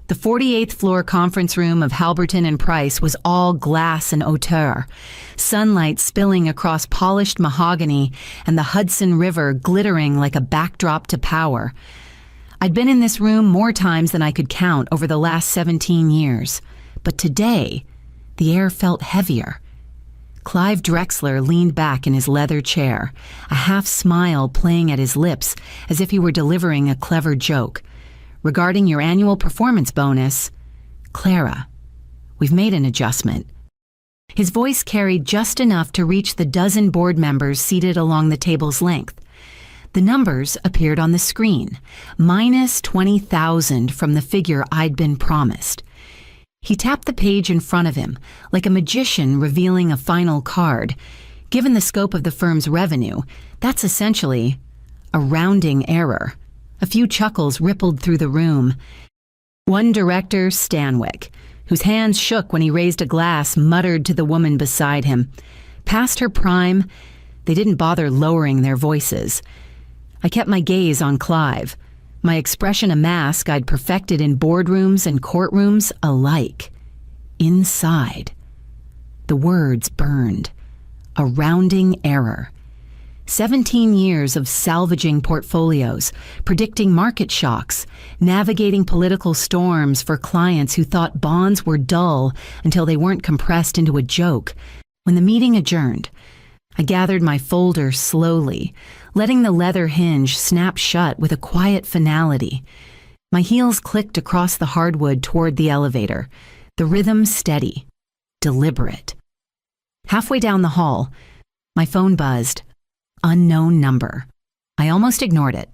The 48th floor conference room of Halberton and Price was all glass and hauteur, sunlight spilling across polished mahogany and the Hudson River glittering like a backdrop to power. I'd been in this room more times than I could count over the last 17 years, but today, the air felt heavier. Clive Drexler leaned back in his leather chair, a half smile playing at his lips as if he were delivering a clever joke. Regarding your annual performance bonus, Clara, we've made an adjustment. His voice carried just enough to reach the dozen board members seated along the table's length. The numbers appeared on the screen, minus 20,000 from the figure I'd been promised. He tapped the page in front of him, like a magician revealing a final card. Given the scope of the firm's revenue, that's essentially a rounding error. A few chuckles rippled through the room. One director, Stanwyck, whose hands shook when he raised a glass, muttered to the woman beside him. Past her prime, they didn't bother lowering their voices. I kept my gaze on Clive, my expression a mask I'd perfected in boardrooms and courtrooms alike. Inside, the words burned. A rounding error. 17 years of salvaging portfolios, predicting market shocks, navigating political storms for clients who thought bonds were dull until they weren't compressed into a joke. When the meeting adjourned, I gathered my folder slowly, letting the leather hinge snap shut with a quiet finality. My heels clicked across the hardwood toward the elevator, the rhythm steady, deliberate. Halfway down the hall, my phone buzzed. Unknown number. I almost ignored it.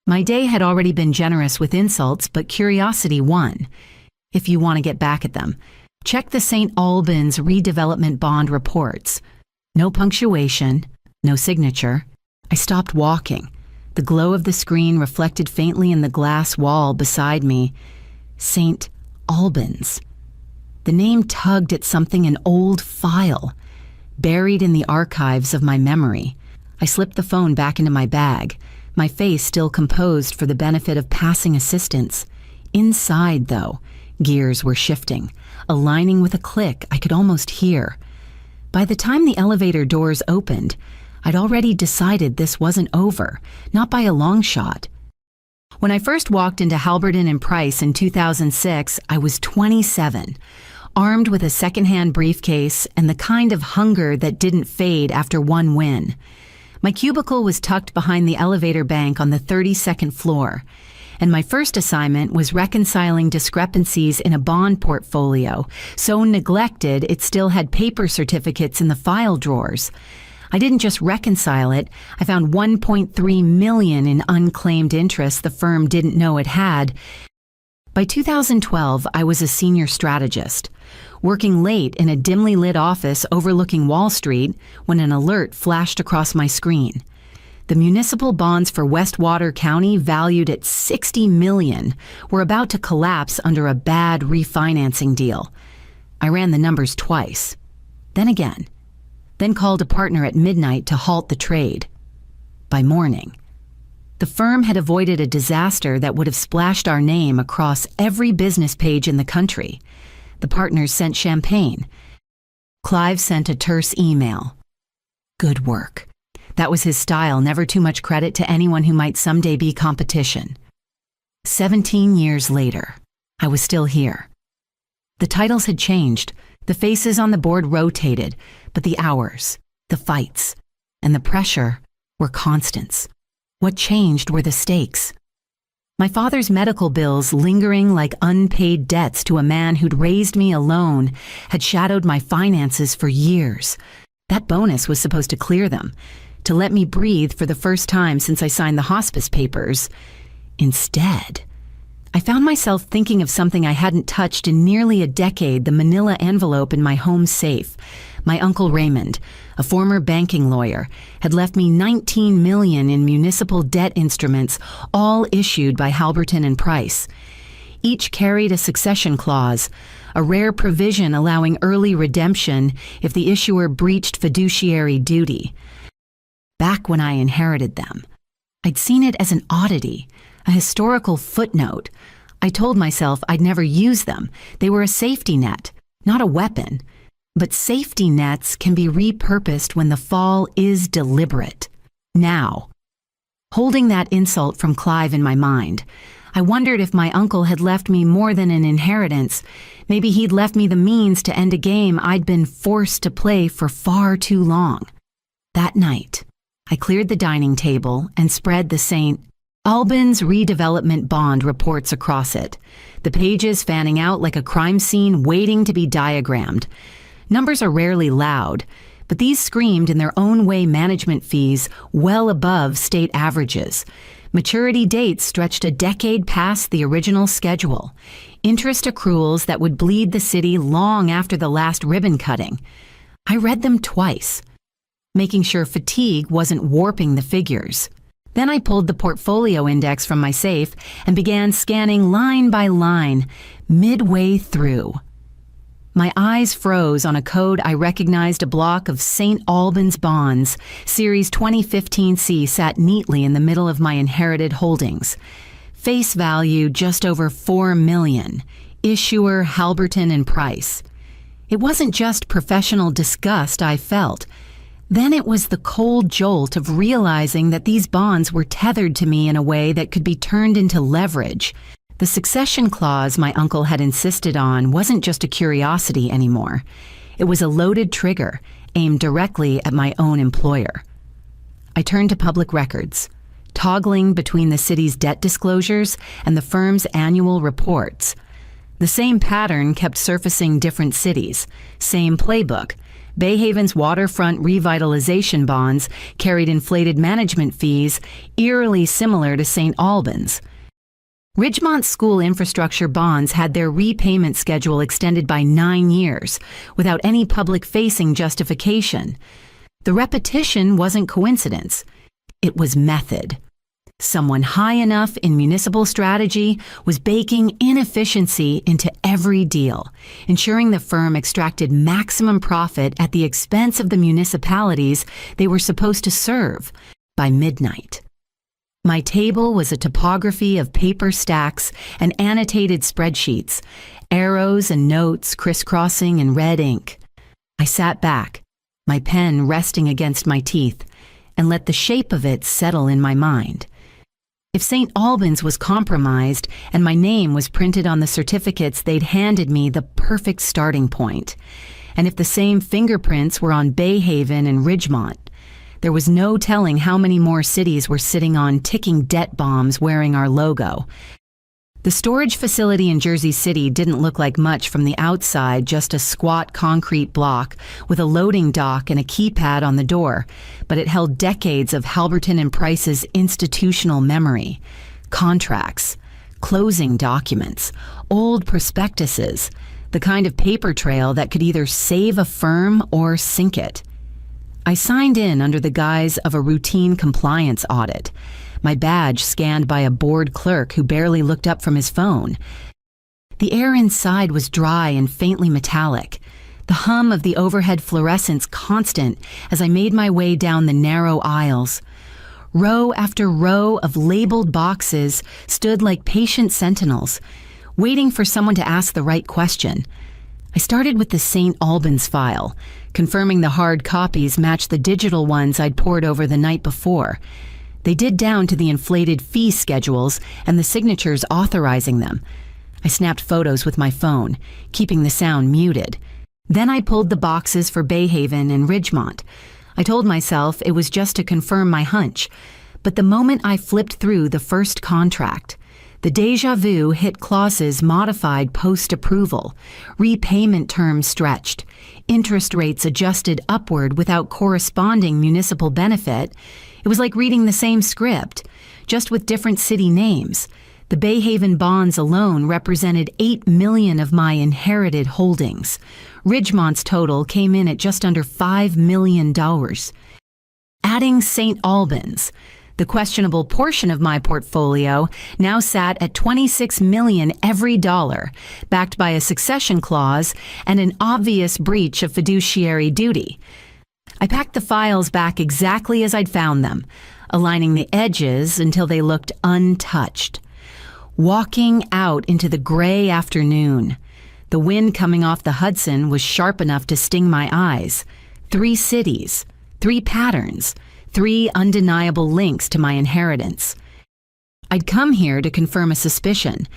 My day had already been generous with insults, but curiosity won. If you want to get back at them, check the St. Albans redevelopment bond reports. No punctuation, no signature. I stopped walking. The glow of the screen reflected faintly in the glass wall beside me. St. Albans. The name tugged at something an old file, buried in the archives of my memory. I slipped the phone back into my bag, my face still composed for the benefit of passing assistance. Inside, though, gears were shifting, aligning with a click I could almost hear. By the time the elevator doors opened, I'd already decided this wasn't over, not by a long shot. When I first walked into Halberton and Price in 2006, I was 27, armed with a secondhand briefcase and the kind of hunger that didn't fade after one win. My cubicle was tucked behind the elevator bank on the 32nd floor, and my first assignment was reconciling discrepancies in a bond portfolio, so neglected it still had paper certificates in the file drawers. I didn't just reconcile it, I found $1.3 million in unclaimed interest the firm didn't know it had. By 2012, I was a senior strategist, working late in a dimly lit office overlooking Wall Street when an alert flashed across my screen. The municipal bonds for Westwater County, valued at $60 million, were about to collapse under a bad refinancing deal. I ran the numbers twice, then again, then called a partner at midnight to halt the trade. By morning, the firm had avoided a disaster that would have splashed our name across every business page in the country. The partners sent champagne. Clive sent a terse email. Good work. That was his style, never too much credit to anyone who might someday be competition. 17 years later, I was still here. The titles had changed, the faces on the board rotated, but the hours, the fights, and the pressure were constants. What changed were the stakes. My father's medical bills, lingering like unpaid debts to a man who'd raised me alone, had shadowed my finances for years. That bonus was supposed to clear them, to let me breathe for the first time since I signed the hospice papers. Instead, I found myself thinking of something I hadn't touched in nearly a decade, the manila envelope in my home safe. My Uncle Raymond, a former banking lawyer, had left me $19 million in municipal debt instruments, all issued by Halberton and Price. Each carried a succession clause, a rare provision allowing early redemption if the issuer breached fiduciary duty. Back when I inherited them, I'd seen it as an oddity, a historical footnote. I told myself I'd never use them. They were a safety net, not a weapon. But safety nets can be repurposed when the fall is deliberate. Now, holding that insult from Clive in my mind, I wondered if my uncle had left me more than an inheritance. Maybe he'd left me the means to end a game I'd been forced to play for far too long. That night, I cleared the dining table and spread the St. Albans redevelopment bond reports across it, the pages fanning out like a crime scene waiting to be diagrammed. Numbers are rarely loud, but these screamed in their own way management fees well above state averages. Maturity dates stretched a decade past the original schedule. Interest accruals that would bleed the city long after the last ribbon cutting. I read them twice, making sure fatigue wasn't warping the figures. Then I pulled the portfolio index from my safe and began scanning line by line. Midway through, my eyes froze on a code I recognized. A block of St. Albans bonds, Series 2015C, sat neatly in the middle of my inherited holdings. Face value just over $4 million. Issuer Halberton and Price. It wasn't just professional disgust I felt. Then it was the cold jolt of realizing that these bonds were tethered to me in a way that could be turned into leverage. The succession clause my uncle had insisted on wasn't just a curiosity anymore. It was a loaded trigger aimed directly at my own employer. I turned to public records, toggling between the city's debt disclosures and the firm's annual reports. The same pattern kept surfacing. Different cities, same playbook. Bayhaven's waterfront revitalization bonds carried inflated management fees eerily similar to St. Albans. Ridgemont's school infrastructure bonds had their repayment schedule extended by 9 years, without any public-facing justification. The repetition wasn't coincidence. It was method. Someone high enough in municipal strategy was baking inefficiency into every deal, ensuring the firm extracted maximum profit at the expense of the municipalities they were supposed to serve. By midnight, my table was a topography of paper stacks and annotated spreadsheets, arrows and notes crisscrossing in red ink. I sat back, my pen resting against my teeth, and let the shape of it settle in my mind. If St. Albans was compromised and my name was printed on the certificates they'd handed me, the perfect starting point. And if the same fingerprints were on Bayhaven and Ridgemont, there was no telling how many more cities were sitting on ticking debt bombs wearing our logo. The storage facility in Jersey City didn't look like much from the outside, just a squat concrete block with a loading dock and a keypad on the door, but it held decades of Halberton and Price's institutional memory. Contracts, closing documents, old prospectuses, the kind of paper trail that could either save a firm or sink it. I signed in under the guise of a routine compliance audit, my badge scanned by a bored clerk who barely looked up from his phone. The air inside was dry and faintly metallic, the hum of the overhead fluorescents constant as I made my way down the narrow aisles. Row after row of labeled boxes stood like patient sentinels, waiting for someone to ask the right question. I started with the St. Albans file, confirming the hard copies matched the digital ones I'd poured over the night before. They did down to the inflated fee schedules and the signatures authorizing them. I snapped photos with my phone, keeping the sound muted. Then I pulled the boxes for Bayhaven and Ridgemont. I told myself it was just to confirm my hunch, but the moment I flipped through the first contract, the déjà vu hit clauses modified post-approval, repayment terms stretched, interest rates adjusted upward without corresponding municipal benefit. It was like reading the same script, just with different city names. The Bayhaven bonds alone represented $8 million of my inherited holdings. Ridgemont's total came in at just under $5 million. Adding St. Albans, the questionable portion of my portfolio now sat at $26 million every dollar, backed by a succession clause and an obvious breach of fiduciary duty. I packed the files back exactly as I'd found them, aligning the edges until they looked untouched. walking out into the gray afternoon. The wind coming off the Hudson was sharp enough to sting my eyes. 3 cities, 3 patterns, 3 undeniable links to my inheritance. I'd come here to confirm a suspicion,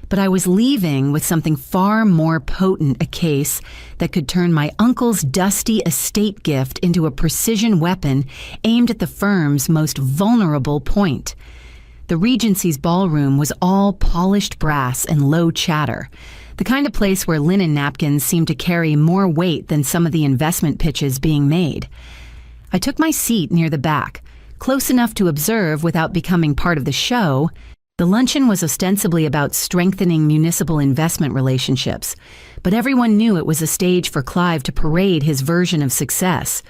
but I was leaving with something far more potent, a case that could turn my uncle's dusty estate gift into a precision weapon aimed at the firm's most vulnerable point. The Regency's ballroom was all polished brass and low chatter, the kind of place where linen napkins seemed to carry more weight than some of the investment pitches being made. I took my seat near the back, close enough to observe without becoming part of the show. The luncheon was ostensibly about strengthening municipal investment relationships, but everyone knew it was a stage for Clive to parade his version of success.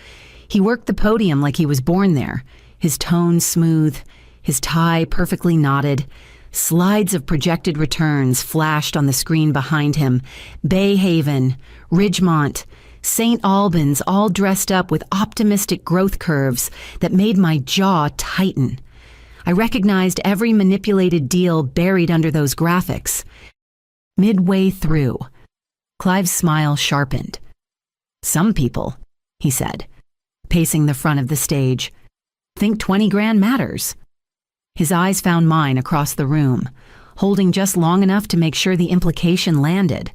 He worked the podium like he was born there, his tone smooth, his tie perfectly knotted. Slides of projected returns flashed on the screen behind him. Bay Haven, Ridgemont, St. Albans, all dressed up with optimistic growth curves that made my jaw tighten. I recognized every manipulated deal buried under those graphics. Midway through, Clive's smile sharpened. "Some people," he said, pacing the front of the stage, "think 20 grand matters." His eyes found mine across the room, holding just long enough to make sure the implication landed.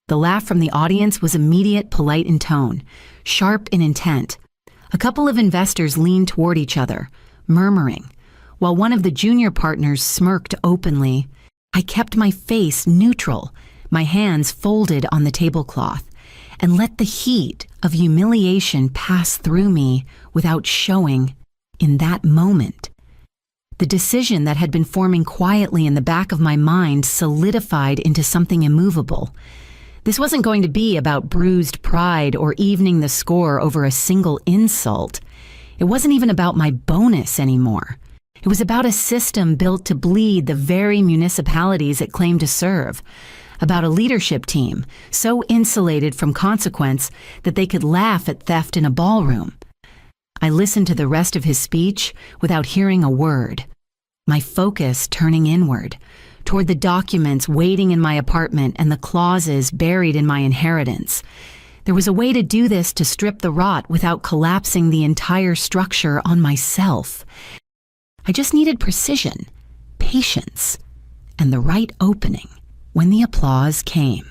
The laugh from the audience was immediate, polite in tone, sharp in intent. A couple of investors leaned toward each other, murmuring, while one of the junior partners smirked openly. I kept my face neutral, my hands folded on the tablecloth, and let the heat of humiliation pass through me without showing in that moment. The decision that had been forming quietly in the back of my mind solidified into something immovable. This wasn't going to be about bruised pride or evening the score over a single insult. It wasn't even about my bonus anymore. It was about a system built to bleed the very municipalities it claimed to serve, about a leadership team so insulated from consequence that they could laugh at theft in a ballroom. I listened to the rest of his speech without hearing a word, my focus turning inward, toward the documents waiting in my apartment and the clauses buried in my inheritance. There was a way to do this to strip the rot without collapsing the entire structure on myself. I just needed precision, patience, and the right opening. When the applause came,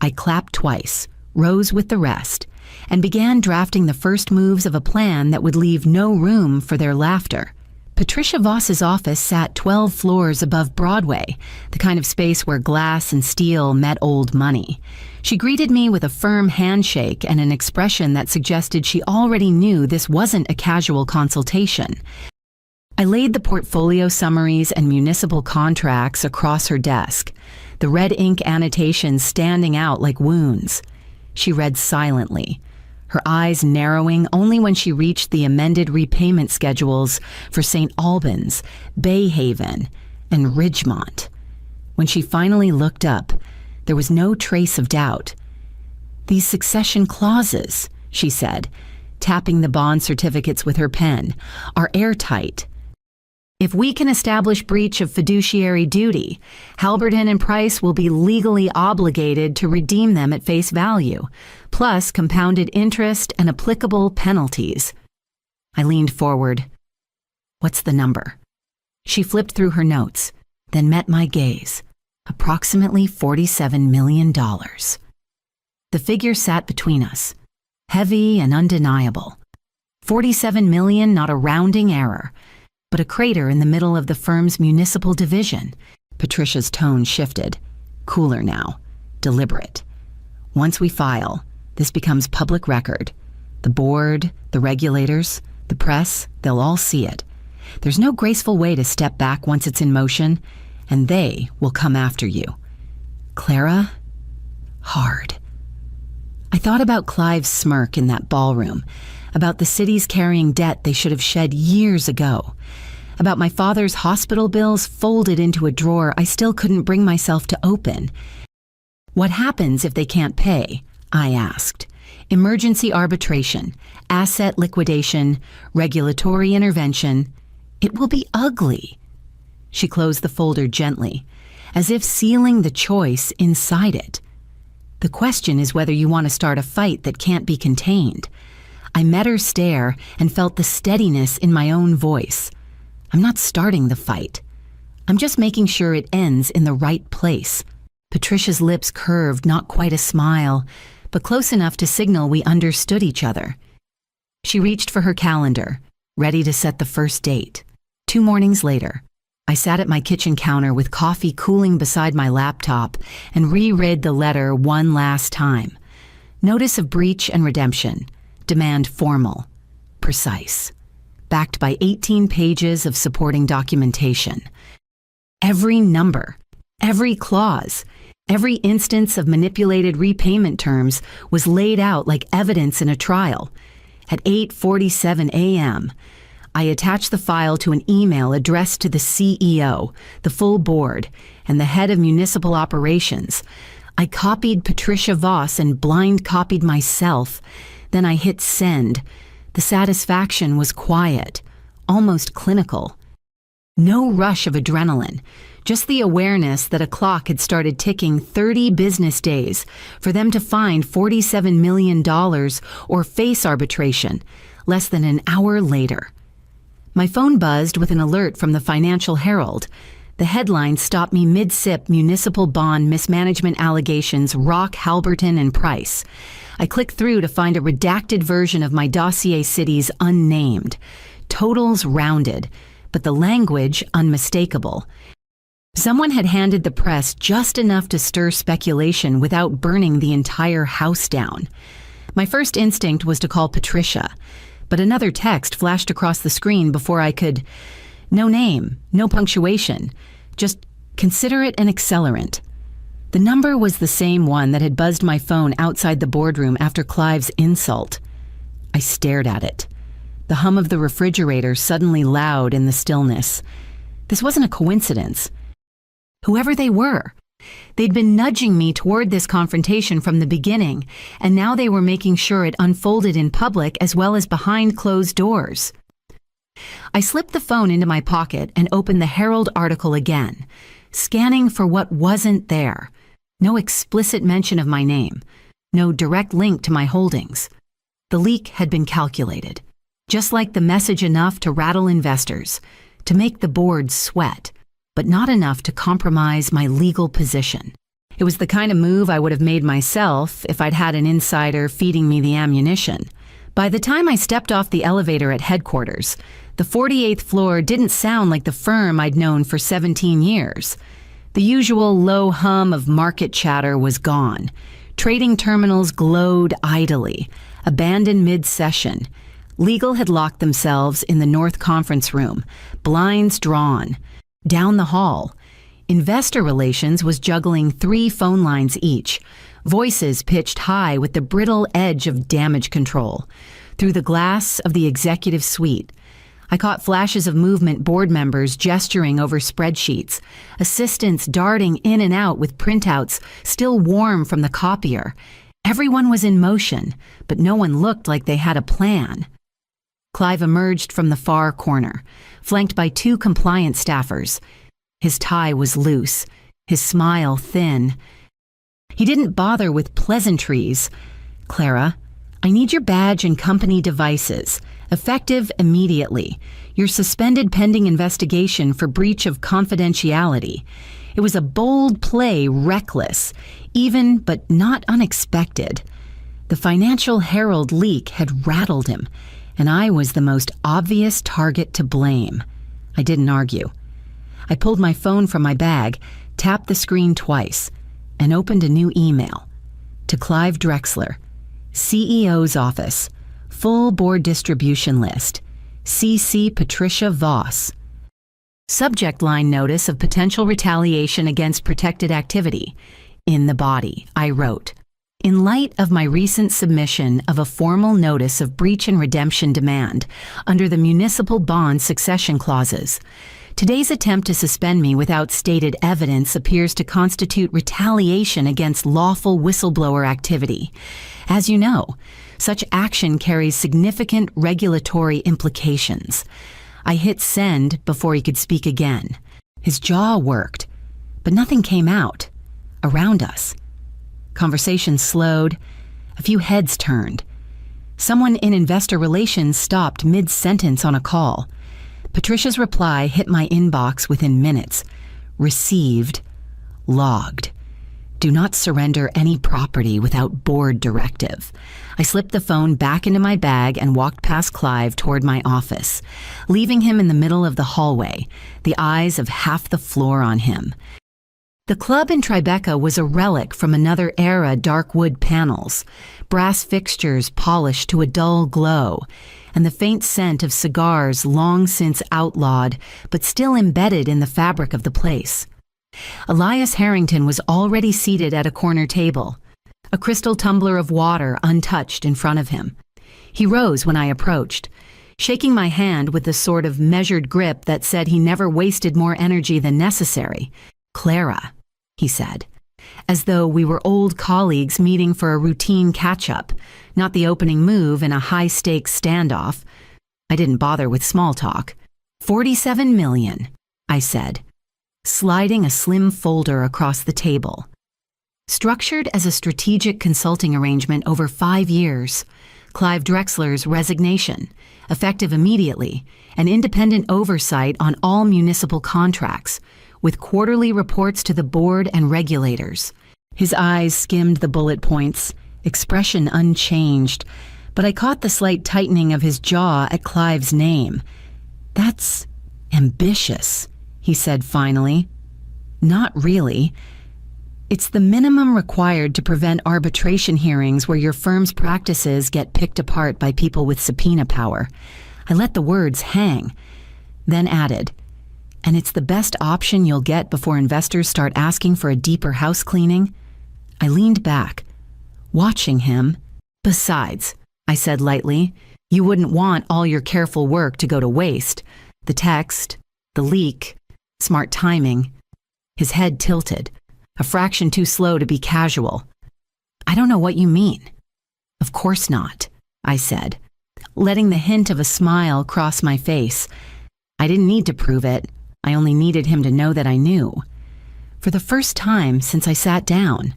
I clapped twice, rose with the rest, and began drafting the first moves of a plan that would leave no room for their laughter. Patricia Voss's office sat 12 floors above Broadway, the kind of space where glass and steel met old money. She greeted me with a firm handshake and an expression that suggested she already knew this wasn't a casual consultation. I laid the portfolio summaries and municipal contracts across her desk, the red ink annotations standing out like wounds. She read silently, her eyes narrowing only when she reached the amended repayment schedules for St. Albans, Bay Haven, and Ridgemont. When she finally looked up, there was no trace of doubt. "These succession clauses," she said, tapping the bond certificates with her pen, "are airtight. If we can establish breach of fiduciary duty, Halberton and Price will be legally obligated to redeem them at face value, plus compounded interest and applicable penalties." I leaned forward. "What's the number?" She flipped through her notes, then met my gaze. Approximately $47 million. The figure sat between us, heavy and undeniable. 47 million, not a rounding error, but a crater in the middle of the firm's municipal division. Patricia's tone shifted, cooler now, deliberate. "Once we file, this becomes public record. The board, the regulators, the press, they'll all see it. There's no graceful way to step back once it's in motion, and they will come after you. Clara, hard." I thought about Clive's smirk in that ballroom, about the cities carrying debt they should have shed years ago, about my father's hospital bills folded into a drawer I still couldn't bring myself to open. "What happens if they can't pay?" I asked. "Emergency arbitration, asset liquidation, regulatory intervention. It will be ugly." She closed the folder gently, as if sealing the choice inside it. The question is whether you want to start a fight that can't be contained. I met her stare and felt the steadiness in my own voice. I'm not starting the fight. I'm just making sure it ends in the right place. Patricia's lips curved, not quite a smile, but close enough to signal we understood each other. She reached for her calendar, ready to set the first date. 2 mornings later, I sat at my kitchen counter with coffee cooling beside my laptop and reread the letter one last time. Notice of breach and redemption. Demand formal, precise, backed by 18 pages of supporting documentation. Every number, every clause, every instance of manipulated repayment terms was laid out like evidence in a trial. At 8:47 a.m., I attached the file to an email addressed to the CEO, the full board, and the head of municipal operations. I copied Patricia Voss and blind copied myself. Then I hit send. The satisfaction was quiet, almost clinical. No rush of adrenaline, just the awareness that a clock had started ticking 30 business days for them to find $47 million or face arbitration, less than an hour later. My phone buzzed with an alert from the Financial Herald. The headline stopped me mid-sip: municipal bond mismanagement allegations rock Halberton and Price. I clicked through to find a redacted version of my dossier cities unnamed. Totals rounded, but the language unmistakable. Someone had handed the press just enough to stir speculation without burning the entire house down. My first instinct was to call Patricia, but another text flashed across the screen before I could. No name, no punctuation, just consider it an accelerant. The number was the same one that had buzzed my phone outside the boardroom after Clive's insult. I stared at it. The hum of the refrigerator suddenly loud in the stillness. This wasn't a coincidence. Whoever they were, they'd been nudging me toward this confrontation from the beginning, and now they were making sure it unfolded in public as well as behind closed doors. I slipped the phone into my pocket and opened the Herald article again, scanning for what wasn't there. No explicit mention of my name, no direct link to my holdings. The leak had been calculated, just like the message enough to rattle investors, to make the board sweat, but not enough to compromise my legal position. It was the kind of move I would have made myself if I'd had an insider feeding me the ammunition. By the time I stepped off the elevator at headquarters, the 48th floor didn't sound like the firm I'd known for 17 years. The usual low hum of market chatter was gone. Trading terminals glowed idly, abandoned mid-session. Legal had locked themselves in the North Conference Room, blinds drawn. Down the hall, Investor Relations was juggling 3 phone lines each, voices pitched high with the brittle edge of damage control. Through the glass of the executive suite, I caught flashes of movement, board members gesturing over spreadsheets, assistants darting in and out with printouts still warm from the copier. Everyone was in motion, but no one looked like they had a plan. Clive emerged from the far corner, flanked by 2 compliance staffers. His tie was loose, his smile thin. He didn't bother with pleasantries. "Clara, I need your badge and company devices. Effective immediately. You're suspended pending investigation for breach of confidentiality." It was a bold play, reckless, even but not unexpected. The Financial Herald leak had rattled him, and I was the most obvious target to blame. I didn't argue. I pulled my phone from my bag, tapped the screen twice, and opened a new email. To Clive Drexler, CEO's office, full board distribution list, CC Patricia Voss. Subject line: notice of potential retaliation against protected activity. In the body, I wrote, "In light of my recent submission of a formal notice of breach and redemption demand under the municipal bond succession clauses, today's attempt to suspend me without stated evidence appears to constitute retaliation against lawful whistleblower activity. As you know, such action carries significant regulatory implications." I hit send before he could speak again. His jaw worked, but nothing came out. Around us. Conversation slowed. A few heads turned. Someone in investor relations stopped mid-sentence on a call. Patricia's reply hit my inbox within minutes. Received. Logged. Do not surrender any property without board directive. I slipped the phone back into my bag and walked past Clive toward my office, leaving him in the middle of the hallway, the eyes of half the floor on him. The club in Tribeca was a relic from another era, dark wood panels, brass fixtures polished to a dull glow, and the faint scent of cigars long since outlawed but still embedded in the fabric of the place. Elias Harrington was already seated at a corner table, a crystal tumbler of water untouched in front of him. He rose when I approached, shaking my hand with the sort of measured grip that said he never wasted more energy than necessary. "Clara," he said, as though we were old colleagues meeting for a routine catch-up, not the opening move in a high-stakes standoff. I didn't bother with small talk. $47 million, I said, sliding a slim folder across the table. Structured as a strategic consulting arrangement over 5 years, Clive Drexler's resignation, effective immediately, and independent oversight on all municipal contracts, with quarterly reports to the board and regulators. His eyes skimmed the bullet points, expression unchanged, but I caught the slight tightening of his jaw at Clive's name. "That's ambitious," he said finally. "Not really. It's the minimum required to prevent arbitration hearings where your firm's practices get picked apart by people with subpoena power." I let the words hang, then added, "And it's the best option you'll get before investors start asking for a deeper house cleaning." I leaned back, watching him. "Besides," I said lightly, "you wouldn't want all your careful work to go to waste. The text, the leak, smart timing." His head tilted, a fraction too slow to be casual. "I don't know what you mean." "Of course not," I said, letting the hint of a smile cross my face. I didn't need to prove it. I only needed him to know that I knew. For the first time since I sat down,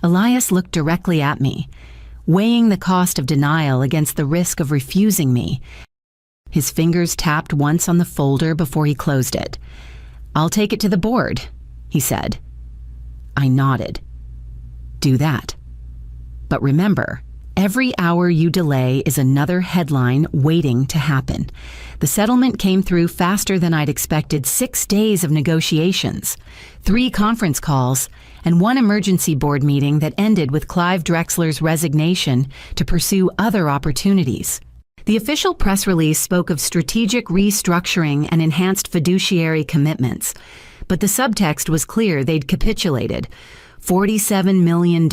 Elias looked directly at me, weighing the cost of denial against the risk of refusing me. His fingers tapped once on the folder before he closed it. "I'll take it to the board," he said. I nodded. "Do that. But remember, every hour you delay is another headline waiting to happen." The settlement came through faster than I'd expected. 6 days of negotiations, 3 conference calls, and 1 emergency board meeting that ended with Clive Drexler's resignation to pursue other opportunities. The official press release spoke of strategic restructuring and enhanced fiduciary commitments, but the subtext was clear. They'd capitulated. $47 million,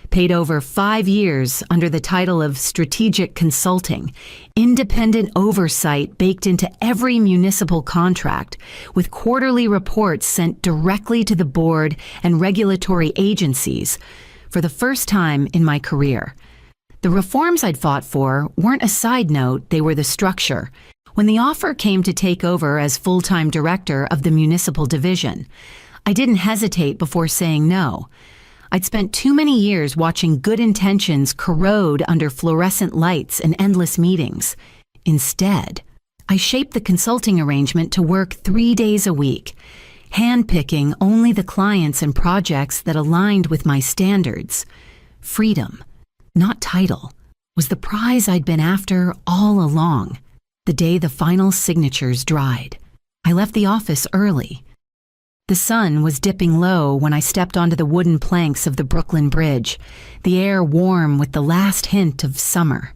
paid over 5 years under the title of strategic consulting, independent oversight baked into every municipal contract, with quarterly reports sent directly to the board and regulatory agencies, for the first time in my career. The reforms I'd fought for weren't a side note, they were the structure. When the offer came to take over as full-time director of the municipal division, I didn't hesitate before saying no. I'd spent too many years watching good intentions corrode under fluorescent lights and endless meetings. Instead, I shaped the consulting arrangement to work 3 days a week, handpicking only the clients and projects that aligned with my standards. Freedom, not title, was the prize I'd been after all along. The day the final signatures dried, I left the office early. The sun was dipping low when I stepped onto the wooden planks of the Brooklyn Bridge, the air warm with the last hint of summer.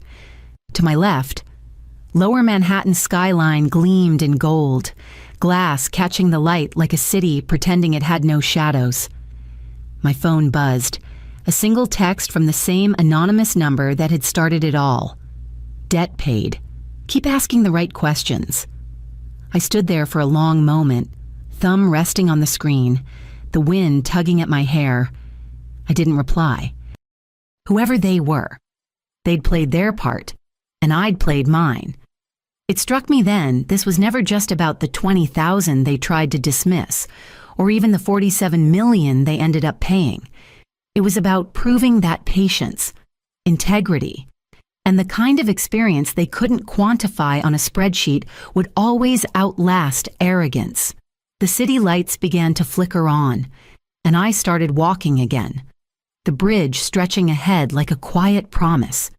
To my left, Lower Manhattan's skyline gleamed in gold, glass catching the light like a city pretending it had no shadows. My phone buzzed, a single text from the same anonymous number that had started it all. "Debt paid. Keep asking the right questions." I stood there for a long moment, thumb resting on the screen, the wind tugging at my hair. I didn't reply. Whoever they were, they'd played their part, and I'd played mine. It struck me then this was never just about the 20,000 they tried to dismiss, or even the 47 million they ended up paying. It was about proving that patience, integrity, and the kind of experience they couldn't quantify on a spreadsheet would always outlast arrogance. The city lights began to flicker on, and I started walking again, the bridge stretching ahead like a quiet promise.